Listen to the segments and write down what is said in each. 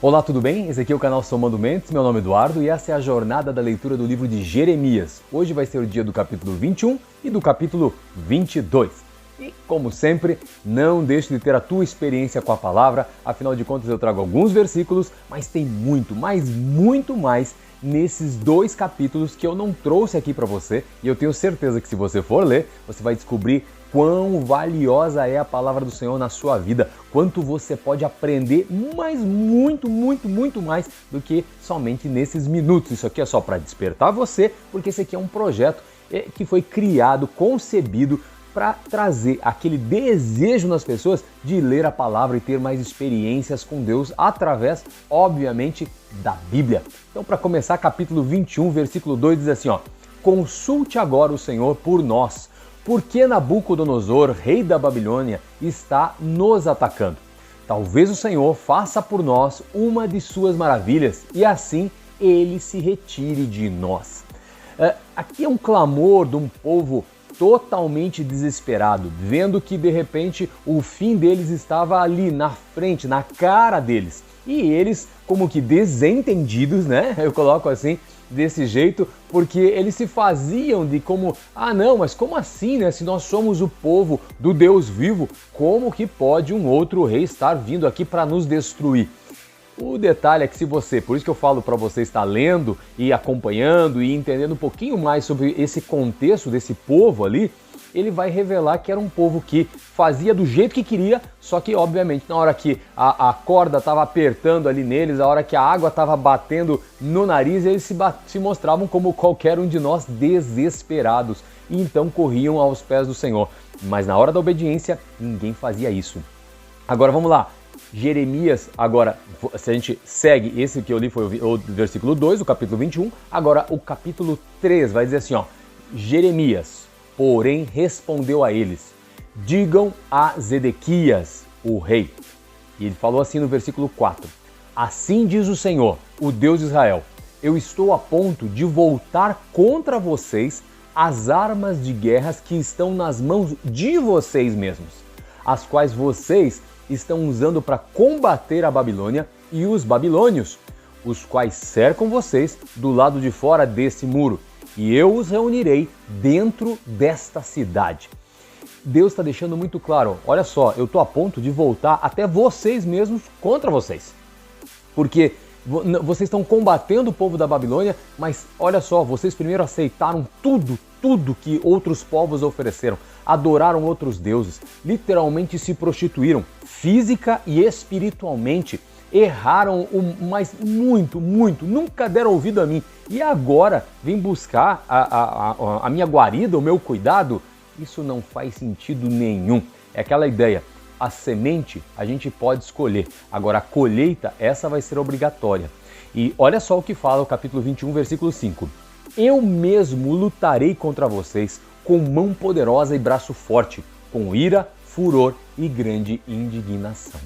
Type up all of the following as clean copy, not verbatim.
Olá, tudo bem? Esse aqui é o canal Somando Mentes, meu nome é Eduardo e essa é a jornada da leitura do livro de Jeremias. Hoje vai ser o dia do capítulo 21 e do capítulo 22. E, como sempre, não deixe de ter a tua experiência com a palavra, afinal de contas eu trago alguns versículos, mas tem muito, mas muito mais nesses dois capítulos que eu não trouxe aqui para você e eu tenho certeza que se você for ler, você vai descobrir quão valiosa é a palavra do Senhor na sua vida, quanto você pode aprender, mas muito mais do que somente nesses minutos. Isso aqui é só para despertar você, porque esse aqui é um projeto que foi criado, concebido para trazer aquele desejo nas pessoas de ler a palavra e ter mais experiências com Deus através, obviamente, da Bíblia. Então, para começar, capítulo 21, versículo 2 diz assim, ó: Consulte agora o Senhor por nós, porque Nabucodonosor, rei da Babilônia, está nos atacando. Talvez o Senhor faça por nós uma de suas maravilhas e assim ele se retire de nós. Aqui é um clamor de um povo totalmente desesperado, vendo que de repente o fim deles estava ali na frente, na cara deles. E eles, como que desentendidos, né? Eu coloco assim, desse jeito, porque eles se faziam de como, não, mas como assim, né? Se nós somos o povo do Deus vivo, como que pode um outro rei estar vindo aqui para nos destruir? O detalhe é que se você, por isso que eu falo para você estar lendo e acompanhando e entendendo um pouquinho mais sobre esse contexto desse povo ali, ele vai revelar que era um povo que fazia do jeito que queria, só que obviamente na hora que a corda estava apertando ali neles, na hora que a água estava batendo no nariz, eles se mostravam como qualquer um de nós, desesperados, e então corriam aos pés do Senhor. Mas na hora da obediência, ninguém fazia isso. Agora vamos lá. Jeremias, agora, se a gente segue, esse que eu li foi o versículo 2, o capítulo 21, agora o capítulo 3 vai dizer assim, ó: Jeremias, porém, respondeu a eles: digam a Zedequias, o rei. E ele falou assim no versículo 4: assim diz o Senhor, o Deus de Israel, eu estou a ponto de voltar contra vocês as armas de guerras que estão nas mãos de vocês mesmos, as quais vocês estão usando para combater a Babilônia e os babilônios, os quais cercam vocês do lado de fora desse muro, e eu os reunirei dentro desta cidade. Deus está deixando muito claro, olha só, eu estou a ponto de voltar até vocês mesmos contra vocês, porque vocês estão combatendo o povo da Babilônia, mas olha só, vocês primeiro aceitaram tudo que outros povos ofereceram, adoraram outros deuses, literalmente se prostituíram, física e espiritualmente, erraram, mas muito, nunca deram ouvido a mim, e agora vem buscar a minha guarida, o meu cuidado. Isso não faz sentido nenhum. É aquela ideia, a semente a gente pode escolher, agora a colheita, essa vai ser obrigatória. E olha só o que fala o capítulo 21, versículo 5. Eu mesmo lutarei contra vocês com mão poderosa e braço forte, com ira, furor e grande indignação.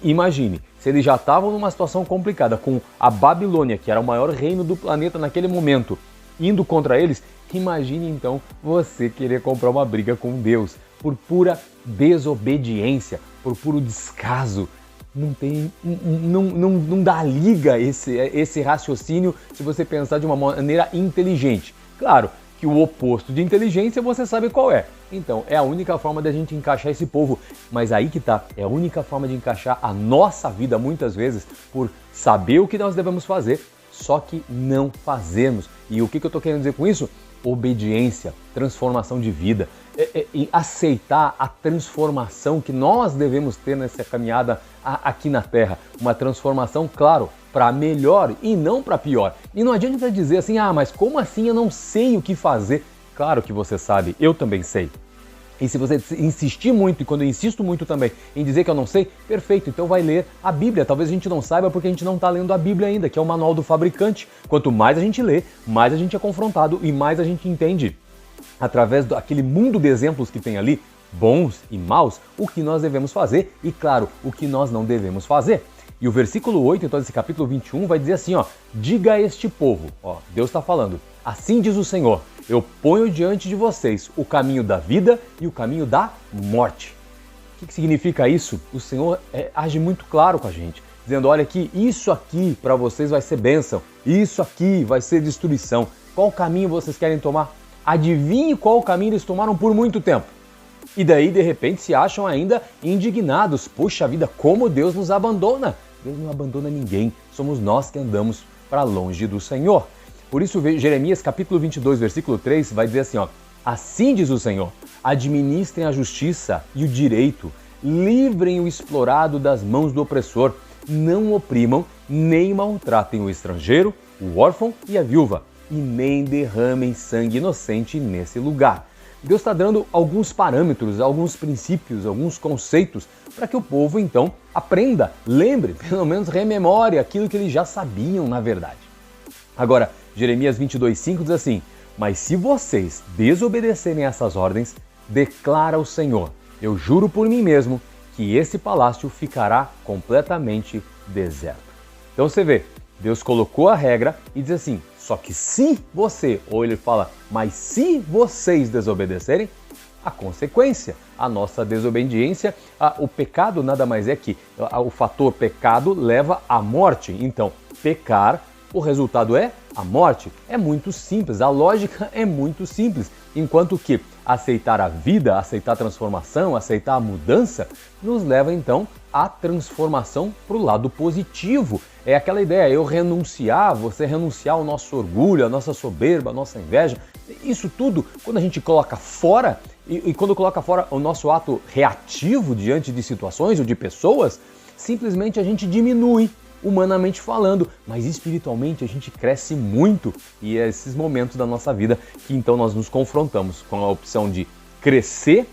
Imagine, se eles já estavam numa situação complicada com a Babilônia, que era o maior reino do planeta naquele momento, indo contra eles, imagine então você querer comprar uma briga com Deus por pura desobediência, por puro descaso. Não dá liga esse raciocínio se você pensar de uma maneira inteligente. Claro que o oposto de inteligência você sabe qual é. Então, é a única forma da gente encaixar esse povo. Mas aí que tá, é a única forma de encaixar a nossa vida muitas vezes por saber o que nós devemos fazer, só que não fazemos. E o que eu tô querendo dizer com isso? Obediência, transformação de vida, e aceitar a transformação que nós devemos ter nessa caminhada aqui na Terra. Uma transformação, claro, para melhor e não para pior. E não adianta dizer assim, mas como assim eu não sei o que fazer? Claro que você sabe, eu também sei. E se você insistir muito, e quando eu insisto muito também em dizer que eu não sei, perfeito, então vai ler a Bíblia. Talvez a gente não saiba porque a gente não está lendo a Bíblia ainda, que é o manual do fabricante. Quanto mais a gente lê, mais a gente é confrontado e mais a gente entende, através daquele mundo de exemplos que tem ali, bons e maus, o que nós devemos fazer e, claro, o que nós não devemos fazer. E o versículo 8, então, desse capítulo 21, vai dizer assim, diga a este povo, Deus está falando, assim diz o Senhor, eu ponho diante de vocês o caminho da vida e o caminho da morte. O que significa isso? O Senhor age muito claro com a gente. dizendo: olha aqui, isso aqui para vocês vai ser bênção, isso aqui vai ser destruição. Qual caminho vocês querem tomar? Adivinhe qual caminho eles tomaram por muito tempo. E daí, de repente, se acham ainda indignados. Poxa vida, como Deus nos abandona! Deus não abandona ninguém, somos nós que andamos para longe do Senhor. Por isso, Jeremias capítulo 22, versículo 3, vai dizer assim, ó: assim diz o Senhor, administrem a justiça e o direito, livrem o explorado das mãos do opressor, não oprimam nem maltratem o estrangeiro, o órfão e a viúva, e nem derramem sangue inocente nesse lugar. Deus está dando alguns parâmetros, alguns princípios, alguns conceitos para que o povo então aprenda, lembre, pelo menos rememore aquilo que eles já sabiam na verdade. Agora, Jeremias 22:5 diz assim: mas se vocês desobedecerem a essas ordens, declara o Senhor, eu juro por mim mesmo que esse palácio ficará completamente deserto. Então você vê, Deus colocou a regra e diz assim: só que se você, ou ele fala, mas se vocês desobedecerem, a consequência, a nossa desobediência, o pecado nada mais é que o fator pecado leva à morte. Então, pecar, o resultado é a morte. É muito simples, a lógica é muito simples. Enquanto que aceitar a vida, aceitar a transformação, aceitar a mudança, nos leva então à transformação para o lado positivo. É aquela ideia, eu renunciar, você renunciar ao nosso orgulho, à nossa soberba, à nossa inveja. Isso tudo, quando a gente coloca fora, e quando coloca fora o nosso ato reativo diante de situações ou de pessoas, simplesmente a gente diminui, humanamente falando, mas espiritualmente a gente cresce muito. E é esses momentos da nossa vida que então nós nos confrontamos com a opção de crescer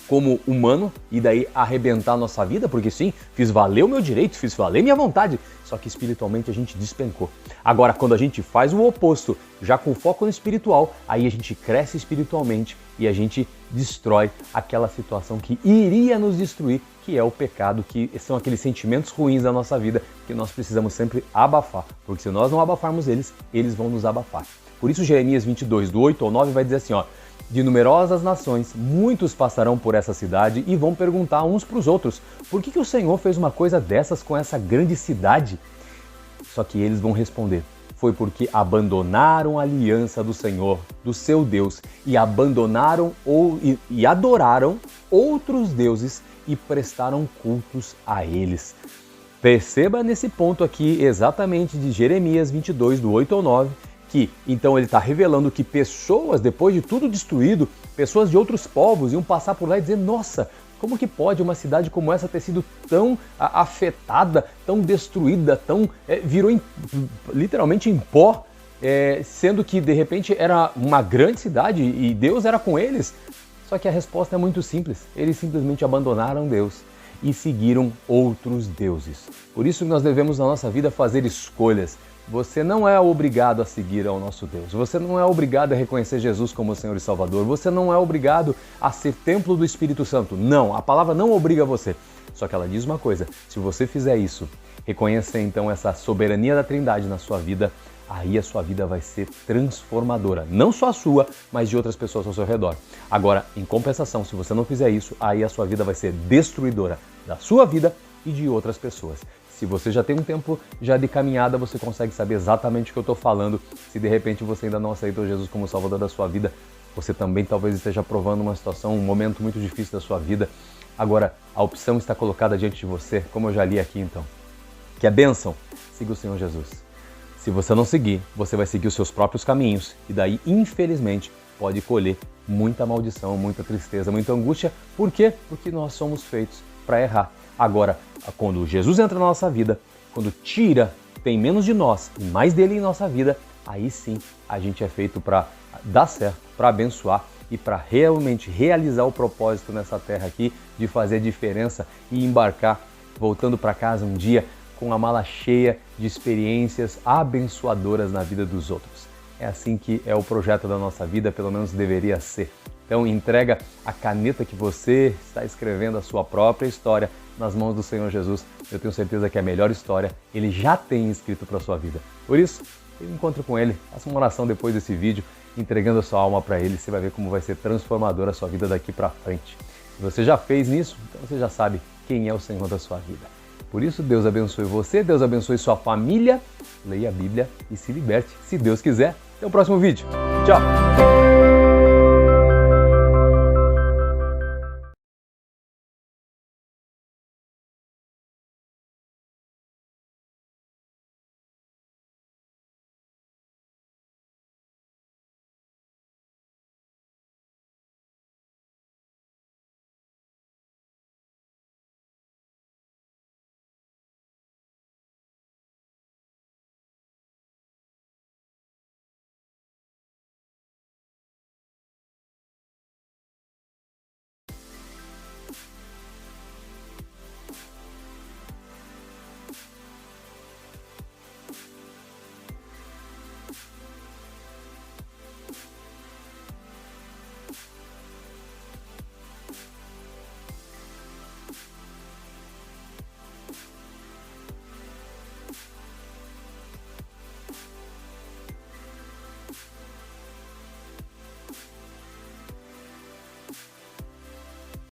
como humano e daí arrebentar a nossa vida, porque sim, fiz valer o meu direito, fiz valer minha vontade, só que espiritualmente a gente despencou. Agora, quando a gente faz o oposto, já com foco no espiritual, aí a gente cresce espiritualmente e a gente destrói aquela situação que iria nos destruir, que é o pecado, que são aqueles sentimentos ruins da nossa vida que nós precisamos sempre abafar, porque se nós não abafarmos eles, eles vão nos abafar. Por isso Jeremias 22, do 8 ao 9 vai dizer assim, ó: de numerosas nações, muitos passarão por essa cidade e vão perguntar uns para os outros, por que o Senhor fez uma coisa dessas com essa grande cidade? Só que eles vão responder, foi porque abandonaram a aliança do Senhor, do seu Deus, e abandonaram e adoraram outros deuses e prestaram cultos a eles. Perceba nesse ponto aqui, exatamente de Jeremias 22, do 8 ao 9, que então ele está revelando que pessoas, depois de tudo destruído, pessoas de outros povos iam passar por lá e dizer, nossa, como que pode uma cidade como essa ter sido tão afetada, tão destruída, virou literalmente em pó, sendo que de repente era uma grande cidade e Deus era com eles? Só que a resposta é muito simples, eles simplesmente abandonaram Deus e seguiram outros deuses. Por isso nós devemos na nossa vida fazer escolhas. Você não é obrigado a seguir ao nosso Deus. Você não é obrigado a reconhecer Jesus como Senhor e Salvador. Você não é obrigado a ser templo do Espírito Santo. Não, a palavra não obriga você. Só que ela diz uma coisa, se você fizer isso, reconhecer então essa soberania da Trindade na sua vida, aí a sua vida vai ser transformadora. Não só a sua, mas de outras pessoas ao seu redor. Agora, em compensação, se você não fizer isso, aí a sua vida vai ser destruidora da sua vida e de outras pessoas. Se você já tem um tempo já de caminhada, você consegue saber exatamente o que eu estou falando. Se de repente você ainda não aceitou Jesus como Salvador da sua vida, você também talvez esteja provando uma situação, um momento muito difícil da sua vida. Agora, a opção está colocada diante de você, como eu já li aqui então. Que é bênção, siga o Senhor Jesus. Se você não seguir, você vai seguir os seus próprios caminhos e daí, infelizmente, pode colher muita maldição, muita tristeza, muita angústia. Por quê? Porque nós somos feitos para errar. Agora, quando Jesus entra na nossa vida, quando tem menos de nós e mais dele em nossa vida, aí sim a gente é feito para dar certo, para abençoar e para realmente realizar o propósito nessa terra aqui de fazer diferença e embarcar, voltando para casa um dia com a mala cheia de experiências abençoadoras na vida dos outros. É assim que é o projeto da nossa vida, pelo menos deveria ser. Então entrega a caneta que você está escrevendo a sua própria história nas mãos do Senhor Jesus. Eu tenho certeza que a melhor história Ele já tem escrito para a sua vida. Por isso, eu encontro com Ele, faça uma oração depois desse vídeo, entregando a sua alma para Ele. Você vai ver como vai ser transformadora a sua vida daqui para frente. Se você já fez isso, então você já sabe quem é o Senhor da sua vida. Por isso, Deus abençoe você, Deus abençoe sua família, leia a Bíblia e se liberte, se Deus quiser. Até o próximo vídeo. Tchau!